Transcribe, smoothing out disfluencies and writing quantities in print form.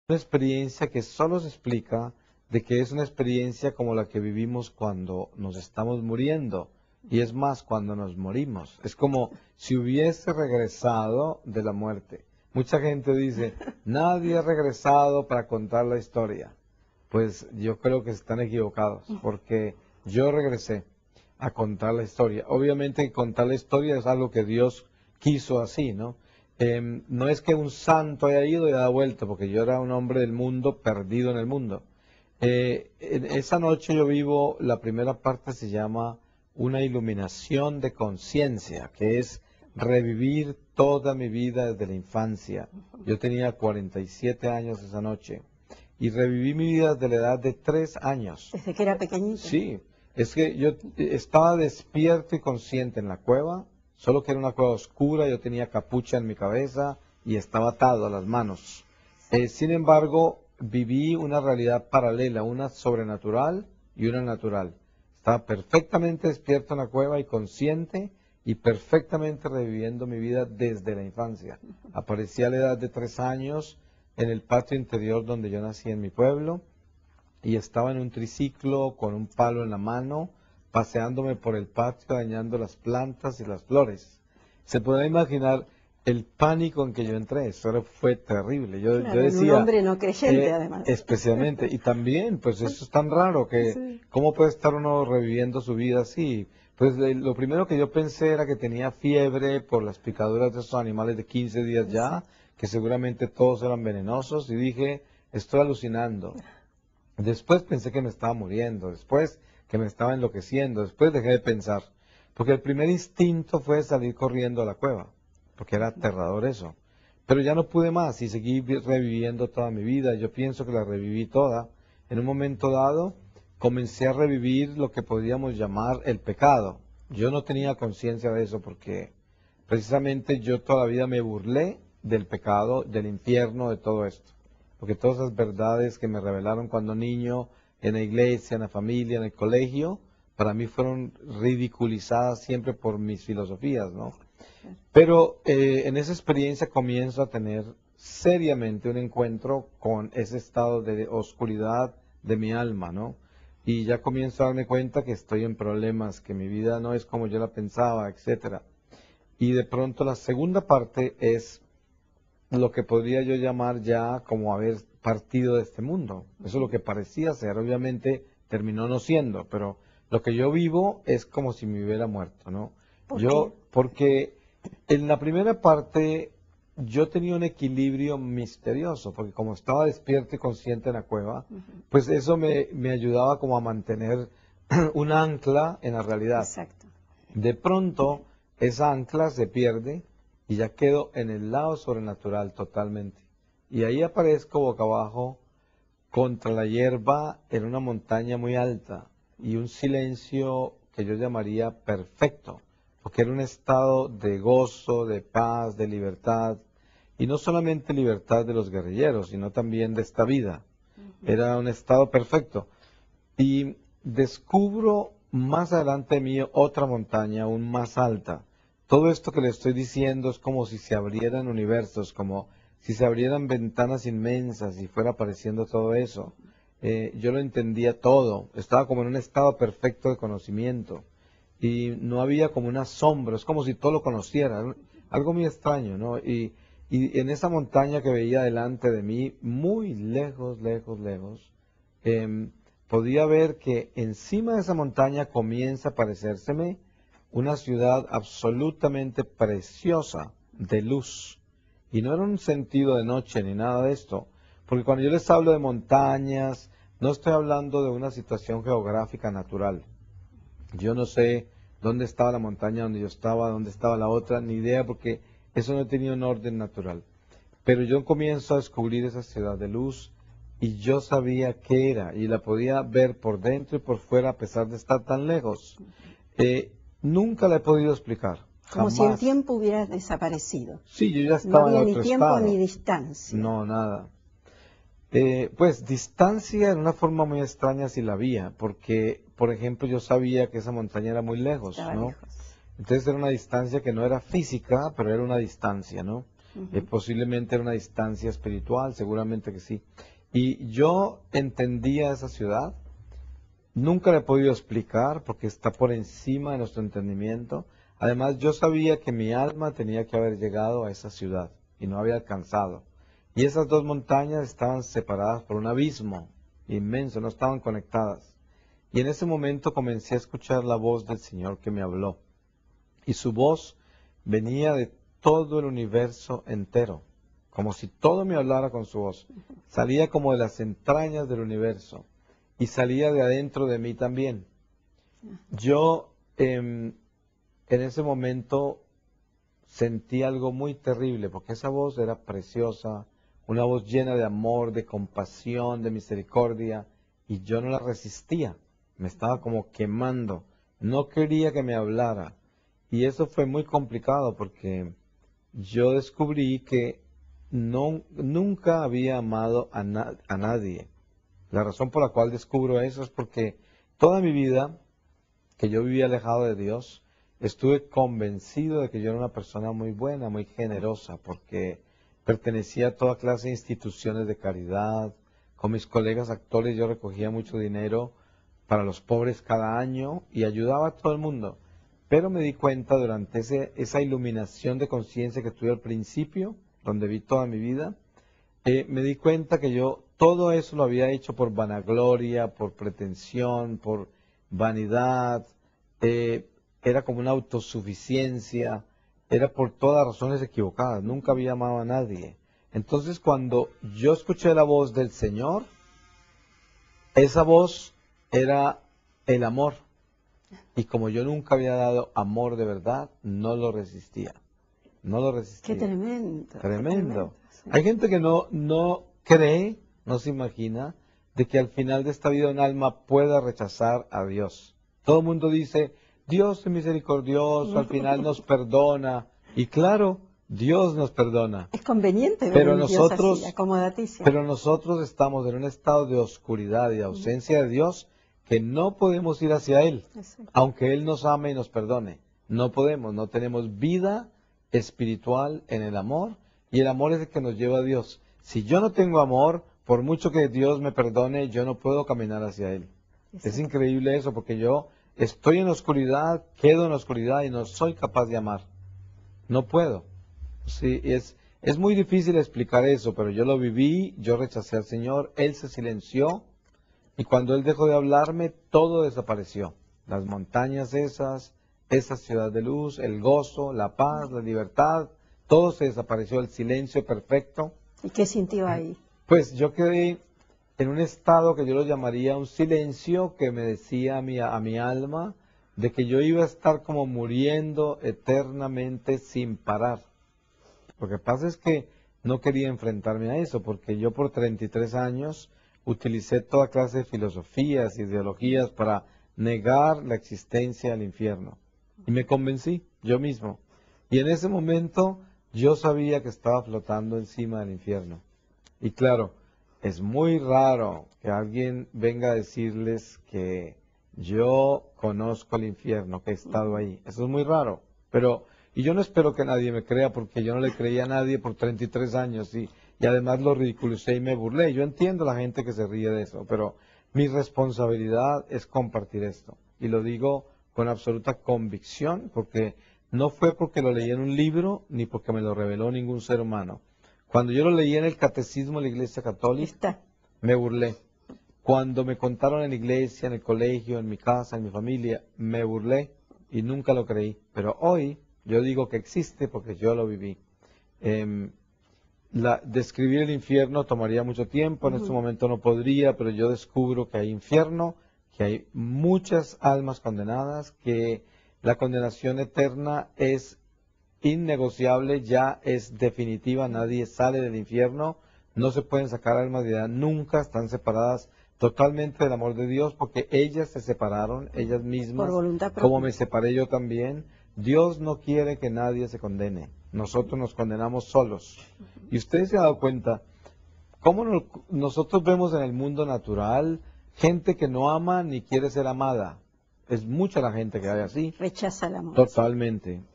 Una experiencia que solo se explica de que es una experiencia como la que vivimos cuando nos estamos muriendo. Y es más, cuando nos morimos. Es como si hubiese regresado de la muerte. Mucha gente dice, nadie ha regresado para contar la historia. Pues yo creo que están equivocados, porque yo regresé a contar la historia. Obviamente contar la historia es algo que Dios quiso así, ¿no? No es que un santo haya ido y haya vuelto, porque yo era un hombre del mundo, perdido en el mundo. En esa noche yo vivo, la primera parte se llama una iluminación de conciencia, que es revivir toda mi vida desde la infancia. Yo tenía 47 años esa noche y reviví mi vida desde la edad de 3 años. Desde que era pequeñito. Sí, es que yo estaba despierto y consciente en la cueva, solo que era una cueva oscura, yo tenía capucha en mi cabeza y estaba atado a las manos. Sin embargo, viví una realidad paralela, una sobrenatural y una natural. Estaba perfectamente despierto en la cueva y consciente y perfectamente reviviendo mi vida desde la infancia. Aparecí a la edad de 3 años en el patio interior donde yo nací en mi pueblo y estaba en un triciclo con un palo en la mano, paseándome por el patio, dañando las plantas y las flores. Se puede imaginar el pánico en que yo entré, eso fue terrible. Yo Claro, en un decía, hombre no creyente, además. especialmente, y también, pues eso es tan raro que, Sí. ¿cómo puede estar uno reviviendo su vida así? Pues lo primero que yo pensé era que tenía fiebre por las picaduras de esos animales de 15 días ya, que seguramente todos eran venenosos, y dije, estoy alucinando. Después pensé que me estaba muriendo, después que me estaba enloqueciendo, después dejé de pensar, porque el primer instinto fue salir corriendo a la cueva, porque era aterrador eso. Pero ya no pude más y seguí reviviendo toda mi vida. Yo pienso que la reviví toda. En un momento dado comencé a revivir lo que podríamos llamar el pecado. Yo no tenía conciencia de eso porque precisamente yo toda la vida me burlé del pecado, del infierno, de todo esto. Porque todas esas verdades que me revelaron cuando niño, en la iglesia, en la familia, en el colegio, para mí fueron ridiculizadas siempre por mis filosofías, ¿no? Pero en esa experiencia comienzo a tener seriamente un encuentro con ese estado de oscuridad de mi alma, ¿no? Y ya comienzo a darme cuenta que estoy en problemas, que mi vida no es como yo la pensaba, etcétera. Y de pronto la segunda parte es lo que podría yo llamar ya como haber partido de este mundo. Eso es lo que parecía ser, obviamente terminó no siendo, pero lo que yo vivo es como si me hubiera muerto, ¿no? ¿Por qué? Porque en la primera parte yo tenía un equilibrio misterioso, porque como estaba despierto y consciente en la cueva, pues eso me ayudaba como a mantener un ancla en la realidad. Exacto. De pronto, esa ancla se pierde y ya quedo en el lado sobrenatural totalmente. Y ahí aparezco boca abajo contra la hierba en una montaña muy alta y un silencio que yo llamaría perfecto, porque era un estado de gozo, de paz, de libertad, y no solamente libertad de los guerrilleros, sino también de esta vida. Era un estado perfecto. Y descubro más adelante de mí otra montaña aún más alta. Todo esto que le estoy diciendo es como si se abrieran universos, como si se abrieran ventanas inmensas y fuera apareciendo todo eso. Yo lo entendía todo, estaba como en un estado perfecto de conocimiento y no había como un asombro, es como si todo lo conociera, algo muy extraño, ¿no? Y en esa montaña que veía delante de mí, muy lejos, lejos, lejos, em, podía ver que encima de esa montaña comienza a parecérseme una ciudad absolutamente preciosa de luz. Y no era un sentido de noche ni nada de esto, porque cuando yo les hablo de montañas, no estoy hablando de una situación geográfica natural. Yo no sé dónde estaba la montaña donde yo estaba, dónde estaba la otra, ni idea, porque eso no tenía un orden natural. Pero yo comienzo a descubrir esa ciudad de luz y yo sabía qué era y la podía ver por dentro y por fuera a pesar de estar tan lejos. Nunca la he podido explicar, Como si el jamás. tiempo hubiera desaparecido. Sí, yo ya No estaba en había ni otro tiempo ni estado. distancia. No, nada. Pues distancia en una forma muy extraña sí la había, porque, por ejemplo, yo sabía que esa montaña era muy lejos, Estaba ¿no? lejos. Entonces era una distancia que no era física, pero era una distancia, ¿no? Posiblemente era una distancia espiritual, seguramente que sí. Y yo entendía esa ciudad, nunca la he podido explicar porque está por encima de nuestro entendimiento. Además, yo sabía que mi alma tenía que haber llegado a esa ciudad y no había alcanzado. Y esas dos montañas estaban separadas por un abismo inmenso, no estaban conectadas. Y en ese momento comencé a escuchar la voz del Señor que me habló. Y su voz venía de todo el universo entero, como si todo me hablara con su voz. Salía como de las entrañas del universo y salía de adentro de mí también. Yo en ese momento sentí algo muy terrible, porque esa voz era preciosa, una voz llena de amor, de compasión, de misericordia, y yo no la resistía, me estaba como quemando, no quería que me hablara. Y eso fue muy complicado porque yo descubrí que nunca había amado a nadie. La razón por la cual descubro eso es porque toda mi vida, que yo vivía alejado de Dios, estuve convencido de que yo era una persona muy buena, muy generosa, porque pertenecía a toda clase de instituciones de caridad. Con mis colegas actores yo recogía mucho dinero para los pobres cada año y ayudaba a todo el mundo. Pero me di cuenta durante esa iluminación de conciencia que tuve al principio, donde vi toda mi vida, me di cuenta que yo todo eso lo había hecho por vanagloria, por pretensión, por vanidad, era como una autosuficiencia, era por todas razones equivocadas, nunca había amado a nadie. Entonces cuando yo escuché la voz del Señor, esa voz era el amor. Y como yo nunca había dado amor de verdad, no lo resistía. No lo resistía. Qué tremendo. Tremendo. Sí. Hay gente que no cree, no se imagina, de que al final de esta vida un alma pueda rechazar a Dios. Todo el mundo dice, Dios es misericordioso, al final nos perdona. Y claro, Dios nos perdona. Es conveniente ver Pero un Dios así, acomodaticio. Pero nosotros estamos en un estado de oscuridad y de ausencia de Dios que no podemos ir hacia Él, aunque Él nos ame y nos perdone. No podemos, no tenemos vida espiritual en el amor, y el amor es el que nos lleva a Dios. Si yo no tengo amor, por mucho que Dios me perdone, yo no puedo caminar hacia Él. Es increíble eso, porque yo estoy en la oscuridad, quedo en la oscuridad y no soy capaz de amar. No puedo. Sí, es muy difícil explicar eso, pero yo lo viví, yo rechacé al Señor, Él se silenció, y cuando Él dejó de hablarme, todo desapareció. Las montañas esas, esa ciudad de luz, el gozo, la paz, la libertad, todo se desapareció, el silencio perfecto. ¿Y qué sintió ahí? Pues yo quedé en un estado que yo lo llamaría un silencio que me decía a mi alma de que yo iba a estar como muriendo eternamente sin parar. Lo que pasa es que no quería enfrentarme a eso, porque yo por 33 años utilicé toda clase de filosofías, ideologías para negar la existencia del infierno. Y me convencí yo mismo. Y en ese momento yo sabía que estaba flotando encima del infierno. Y claro, es muy raro que alguien venga a decirles que yo conozco el infierno, que he estado ahí. Eso es muy raro. Y yo no espero que nadie me crea, porque yo no le creía a nadie por 33 años y además lo ridiculicé y me burlé. Yo entiendo a la gente que se ríe de eso, pero mi responsabilidad es compartir esto. Y lo digo con absoluta convicción, porque no fue porque lo leí en un libro ni porque me lo reveló ningún ser humano. Cuando yo lo leí en el Catecismo de la Iglesia Católica, me burlé. Cuando me contaron en la iglesia, en el colegio, en mi casa, en mi familia, me burlé y nunca lo creí. Pero hoy yo digo que existe porque yo lo viví. Describir el infierno tomaría mucho tiempo, en este momento no podría, pero yo descubro que hay infierno, que hay muchas almas condenadas, que la condenación eterna es innegociable, ya es definitiva, nadie sale del infierno, no se pueden sacar almas de edad, nunca están separadas totalmente del amor de Dios, porque ellas se separaron, ellas mismas, por voluntad propia, como me separé yo también. Dios no quiere que nadie se condene, nosotros nos condenamos solos. Y ustedes se han dado cuenta, cómo nosotros vemos en el mundo natural gente que no ama ni quiere ser amada. Es mucha la gente que hay así. Rechaza el amor. Totalmente.